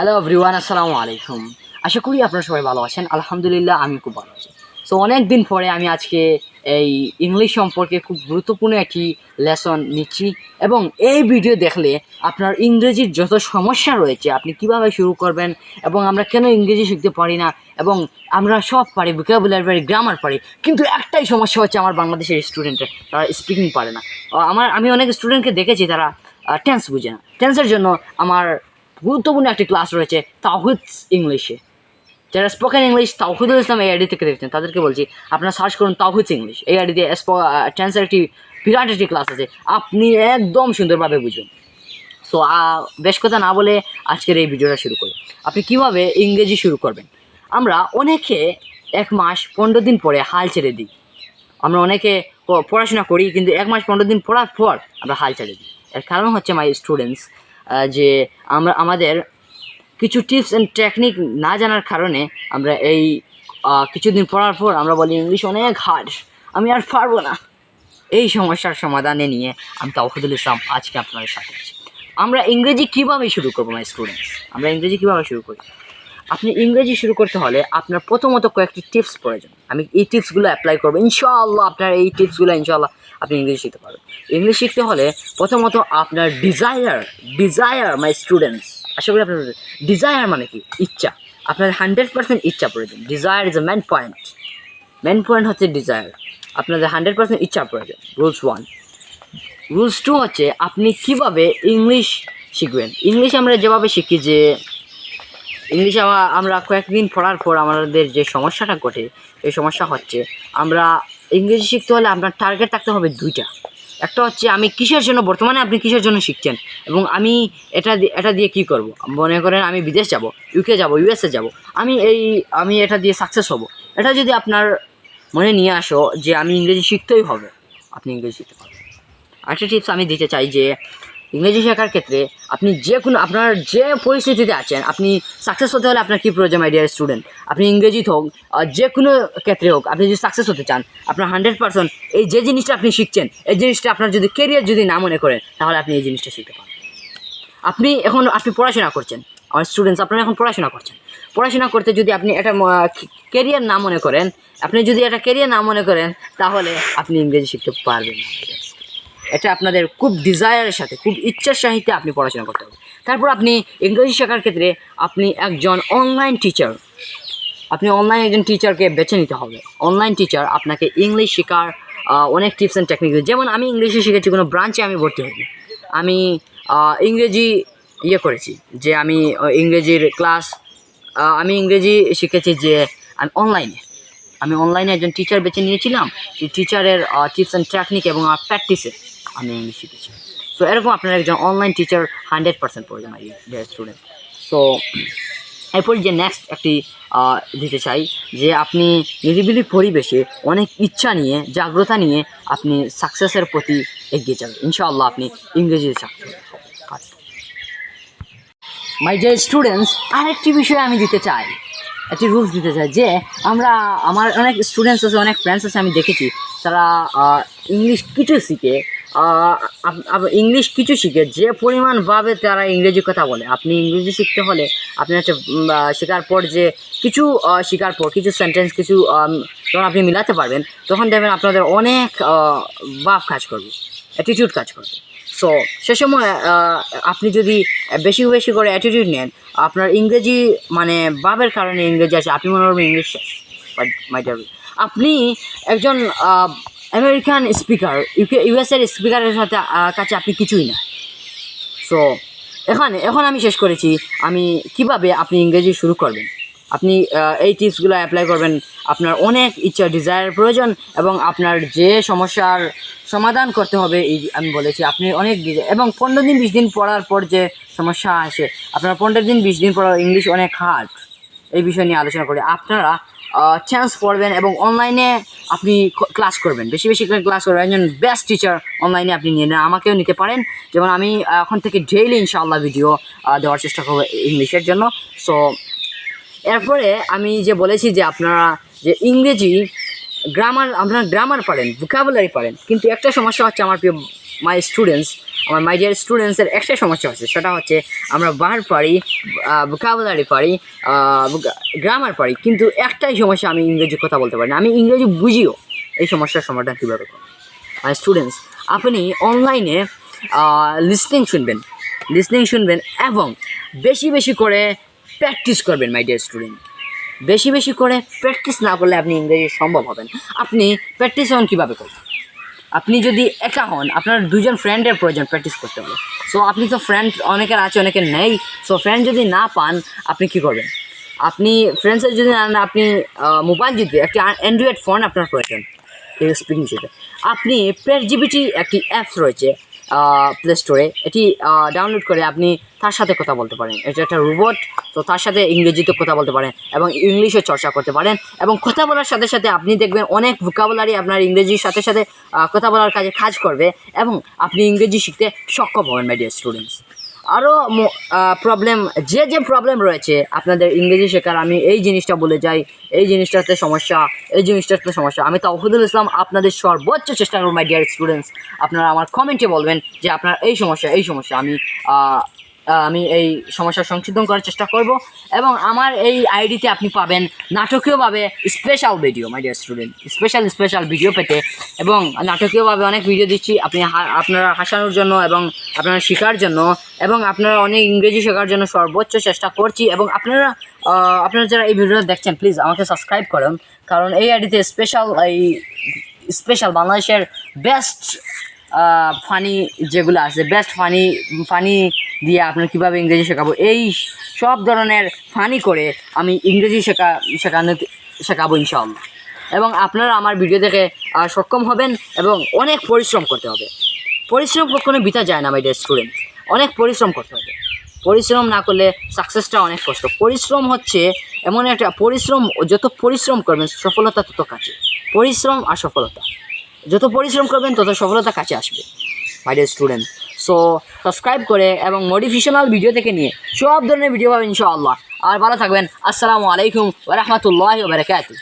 Hello everyone, আসসালামু আলাইকুম। আশা করি আপনারা সবাই ভালো আছেন। আলহামদুলিল্লাহ আমি খুব ভালো আছি। সো অনেক দিন পরে আমি আজকে এই ইংলিশ সম্পর্কে খুব গুরুত্বপূর্ণ একটি লেসন নিচ্ছি এবং এই ভিডিও দেখলে আপনার ইংরেজির যত সমস্যা রয়েছে আপনি কিভাবে শুরু করবেন এবং আমরা কেন ইংরেজি শিখতে পারি না এবং আমরা সব পারি, ভোকাবুলারি পারি, গ্রামার পারি, কিন্তু একটাই সমস্যা হচ্ছে আমার বাংলাদেশের স্টুডেন্টের, তারা স্পিকিং পারে না। আমি অনেক স্টুডেন্টকে দেখেছি তারা টেন্স বুঝে না। টেন্সের জন্য আমার গুরুত্বপূর্ণ একটি ক্লাস রয়েছে তাওহিদ ইংলিশে। যারা স্পোকেন ইংলিশ তাওহিদুল ইসলাম এই আইডি থেকে দেখছেন তাদেরকে বলছি আপনারা সার্চ করুন তাওহিদ ইংলিশ। এই আইডিতে টেন্সের একটি বিরাট একটি ক্লাস আছে, আপনি একদম সুন্দরভাবে বুঝবেন। সো বেশ কথা না বলে আজকের এই ভিডিওটা শুরু করি। আপনি কিভাবে ইংরেজি শুরু করবেন। আমরা অনেকে 1 মাস 15 দিন পরে হাল ছেড়ে দিই। আমরা অনেকে পড়াশোনা করি কিন্তু 1 মাস 15 দিন পড়ার পর আমরা হাল ছেড়ে দিই। এর কারণ হচ্ছে মাই স্টুডেন্টস যে আমাদের কিছু টিপস অ্যান্ড টেকনিক না জানার কারণে আমরা এই কিছুদিন পড়ার পর আমরা বলি ইংলিশ অনেক হার্ড, আমি আর পারবো না। এই সমস্যার সমাধানে নিয়ে আমি তাওহিদুল ইসলাম আজকে আপনাদের সাথে আছি। আমরা ইংরেজি কীভাবে শুরু করবো মাই স্টুডেন্টস, আমরা ইংরেজি কীভাবে শুরু করি। আপনি ইংরেজি শুরু করতে হলে আপনার প্রথমত কয়েকটি টিপস প্রয়োজন। আমি এই টিপসগুলো অ্যাপ্লাই করবো, ইনশাআল্লাহ আপনার এই টিপসগুলো ইনশাআল্লাহ আপনি ইংরেজি শিখতে পারবেন। ইংলিশ শিখতে হলে প্রথমত আপনার ডিজায়ার মাই স্টুডেন্টস, আশা করি আপনার ডিজায়ার মানে কি, ইচ্ছা। আপনার 100% ইচ্ছা প্রয়োজন। Desire is a main point হচ্ছে ডিজায়ার। আপনাদের 100% ইচ্ছা প্রয়োজন। রুলস 1। রুলস 2 হচ্ছে আপনি কিভাবে ইংলিশ শিখবেন। ইংলিশ আমরা যেভাবে শিখি যে ইংলিশ আমরা কয়েকদিন পড়ার পর আমাদের যে সমস্যাটা ঘটে এই সমস্যা হচ্ছে আমরা ইংরেজি শিখতে হলে আপনার টার্গেট থাকতে হবে 2টা। একটা হচ্ছে আমি কিসের জন্য, বর্তমানে আপনি কিসের জন্য শিখছেন এবং আমি এটা দিয়ে কী করব। মনে করেন আমি বিদেশ যাব, ইউকে যাব, ইউএসএ যাব, আমি এটা দিয়ে সাকসেস হব। এটা যদি আপনার মনে নিয়ে আসো যে আমি ইংরেজি শিখতেই হবে, আপনি ইংরেজি শিখতে পারবেন। আরেকটা টিপস আমি দিতে চাই যে ইংরেজি শেখার ক্ষেত্রে আপনি যে কোনো আপনার যে পরিস্থিতিতে আছেন, আপনি সাকসেস হতে হলে আপনার কী প্রয়োজন মাই ডিয়ার স্টুডেন্ট। আপনি ইংরেজিতে হোক যে কোনো ক্ষেত্রে হোক, আপনি যদি সাকসেস হতে চান আপনার 100% এই যে জিনিসটা আপনি শিখছেন এই জিনিসটা আপনার যদি কেরিয়ার যদি না মনে করেন তাহলে আপনি এই জিনিসটা শিখতে পারেন। আপনি পড়াশোনা করছেন, আমার স্টুডেন্টস আপনারা এখন পড়াশোনা করতে যদি আপনি এটা কেরিয়ার না মনে করেন, তাহলে আপনি ইংরেজি শিখতে পারবেন না। এটা আপনাদের খুব ডিজায়ারের সাথে, খুব ইচ্ছার সাহিত্যে আপনি পড়াশোনা করতে হবে। তারপর আপনি ইংরেজি শেখার ক্ষেত্রে আপনি একজন অনলাইন টিচারকে বেছে নিতে হবে। অনলাইন টিচার আপনাকে ইংলিশ শেখার অনেক টিপস অ্যান্ড টেকনিক। যেমন আমি ইংলিশে শিখেছি, কোনো ব্রাঞ্চে আমি ভর্তি হইনি। আমি ইংরেজি করেছি যে আমি ইংরেজির ক্লাস আমি ইংরেজি শিখেছি যে আমি অনলাইনে একজন টিচার বেছে নিয়েছিলাম। সেই টিচারের টিপস অ্যান্ড টেকনিক এবং প্র্যাকটিসে আমি ইংলিশ শিখেছি। সো এরকম আপনার একজন অনলাইন টিচার 100% প্রয়োজন হয় ডিয়ার স্টুডেন্ট। সো এরপর যে নেক্সট একটি দিতে চাই যে আপনি নিরিবিলি পরিবেশে অনেক ইচ্ছা নিয়ে, জাগ্রতা নিয়ে আপনি সাকসেসের প্রতি এগিয়ে যাবেন। ইনশাআল্লাহ আপনি ইংরেজিতে সাকসেস হবেন। মাই ডিয়ার স্টুডেন্টস, আরেকটি বিষয় আমি একটি রুলস দিতে চাই যে আমার অনেক স্টুডেন্টস আছে, অনেক ফ্রেন্ডস আছে, আমি দেখেছি তারা ইংলিশ কিছু শিখে যে পরিমাণভাবে তারা ইংরেজি কথা বলে। আপনি ইংরেজি শিখতে হলে আপনি হচ্ছে শেখার পর কিছু সেন্টেন্স যখন আপনি মিলাতে পারবেন তখন দেখবেন আপনাদের অনেক ভাব কাজ করবে, অ্যাটিটিউড কাজ করবে। সো সে সময় আপনি যদি বেশি করে অ্যাটিটিউড নেন, আপনার ইংরেজি মানে ভাবের কারণে ইংরেজি আছে, আপনি মনে করবেন ইংলিশ শেষ। মাই ডিয়ার, আপনি একজন আমেরিকান স্পিকার, ইউএসএর স্পিকারের কাছে আপনি কিছুই না। সো এখন আমি শেষ করেছি আমি কিভাবে আপনি ইংরেজি শুরু করবেন। আপনি এই টিপসগুলো অ্যাপ্লাই করবেন। আপনার অনেক ইচ্ছা, ডিজায়ার প্রয়োজন এবং আপনার যে সমস্যার সমাধান করতে হবে আমি বলেছি আপনি অনেক এবং 15 দিন 20 দিন পড়ার পর যে সমস্যা আসে, আপনার 15 দিন 20 দিন পড়া ইংলিশ অনেক হার্ড, এই বিষয় নিয়ে আলোচনা করি। আপনারা চান্স পড়বেন এবং অনলাইনে আপনি ক্লাস করবেন, বেশি করে ক্লাস করবেন। একজন বেস্ট টিচার অনলাইনে আপনি নিয়ে নেন, আমাকেও নিতে পারেন। যেমন আমি এখন থেকে ডেইলি ইনশাআল্লাহ ভিডিও দেওয়ার চেষ্টা করবো ইংলিশের জন্য। সো এরপরে আমি যে বলেছি যে আপনারা যে ইংরেজি গ্রামার পারেন, ভোকাবুলারি পারেন, কিন্তু একটা সমস্যা হচ্ছে আমার প্রিয় মাই স্টুডেন্টস, আমার মাই ডিয়ার স্টুডেন্টসের একটা সমস্যা হচ্ছে, সেটা হচ্ছে আমরা বার পারি, ভোকাবুলারি পারি, গ্রামার পারি, কিন্তু একটাই সমস্যা, আমি ইংরেজি কথা বলতে পারি না। আমি ইংরেজি বুঝিও, এই সমস্যার সমাধান কীভাবে করব? মাই স্টুডেন্টস, আপনি অনলাইনে লিসনিং শুনবেন এবং বেশি বেশি করে প্র্যাকটিস করবেন মাই ডিয়ার স্টুডেন্ট। বেশি বেশি করে প্র্যাকটিস না করলে আপনি ইংরেজি সম্ভব হবেন। আপনি প্র্যাকটিস হন কীভাবে করবেন? আপনি যদি একা হন, আপনার দুজন ফ্রেন্ডের প্রয়োজন প্র্যাকটিস করতে হবে। সো আপনি তো ফ্রেন্ড অনেকের আছে, অনেকের নেই। সো ফ্রেন্ড যদি না পান, আপনি কী করবেন? আপনি ফ্রেন্ডসের যদি না, আপনি মোবাইল যদি একটি অ্যান্ড্রয়েড ফোন আপনার প্রয়োজন স্পিকিং শিখে, আপনি পেয়ারজিপিটি একটি অ্যাপস রয়েছে প্লে স্টোরে, এটি ডাউনলোড করে আপনি তার সাথে কথা বলতে পারেন। এটা একটা রোবট, তো তার সাথে ইংরেজিতে কথা বলতে পারেন এবং ইংলিশও চর্চা করতে পারেন। এবং কথা বলার সাথে সাথে আপনি দেখবেন অনেক ভোকাবুলারি আপনার ইংরেজির সাথে সাথে কথা বলার কাজ করবে এবং আপনি ইংরেজি শিখতে সক্ষম হবেন মাই ডিয়ার স্টুডেন্টস। আরও যে প্রবলেম রয়েছে আপনাদের ইংরেজি শেখার, আমি এই জিনিসটা বলে যাই, এই জিনিসটাতে সমস্যা, আমি তাওহিদুল ইসলাম আপনাদের সর্বোচ্চ চেষ্টা করব মাই ডিয়ার স্টুডেন্টস। আপনারা আমার কমেন্টে বলবেন যে আপনার এই সমস্যা, আমি এই সমস্যার সংশোধন করার চেষ্টা করব। এবং আমার এই আইডিতে আপনি পাবেন নাটকীয়ভাবে special video my dear student, special video পেতে, এবং নাটকীয়ভাবে অনেক ভিডিও দিচ্ছি আপনারা হাসানোর জন্য এবং আপনারা শেখার জন্য, এবং আপনারা অনেক ইংরেজি শেখার জন্য সর্বোচ্চ চেষ্টা করছি। এবং আপনারা যারা এই ভিডিওটা দেখছেন, প্লিজ আমাকে সাবস্ক্রাইব করুন, কারণ এই আইডিতে স্পেশাল বাংলাদেশের বেস্ট ফানি যেগুলো আছে, বেস্ট ফানি দিয়ে আপনার কীভাবে ইংরেজি শেখাবো, এই সব ধরনের ফানি করে আমি ইংরেজি শেখাবো ইনশাআল্লাহ। এবং আপনারা আমার ভিডিও দেখে সক্ষম হবেন এবং অনেক পরিশ্রম করতে হবে। পরিশ্রম কখনো বৃথা যায় না মাই ডিয়ার স্টুডেন্ট, অনেক পরিশ্রম করতে হবে। পরিশ্রম না করলে সাকসেসটা অনেক কষ্ট। পরিশ্রম হচ্ছে এমন একটা যত পরিশ্রম করবেন সফলতা তত কাছে। পরিশ্রম আর সফলতা, যত পরিশ্রম করবেন তত সফলতা কাছে আসবে my dear student. So subscribe করে এবং মোটিভেশনাল ভিডিও থেকে নিয়ে সব ধরনের ভিডিও পাবেন ইনশাআল্লাহ। আর ভালো থাকবেন। আসসালামু আলাইকুম ওয়া রাহমাতুল্লাহি ওয়া বারাকাতুহু।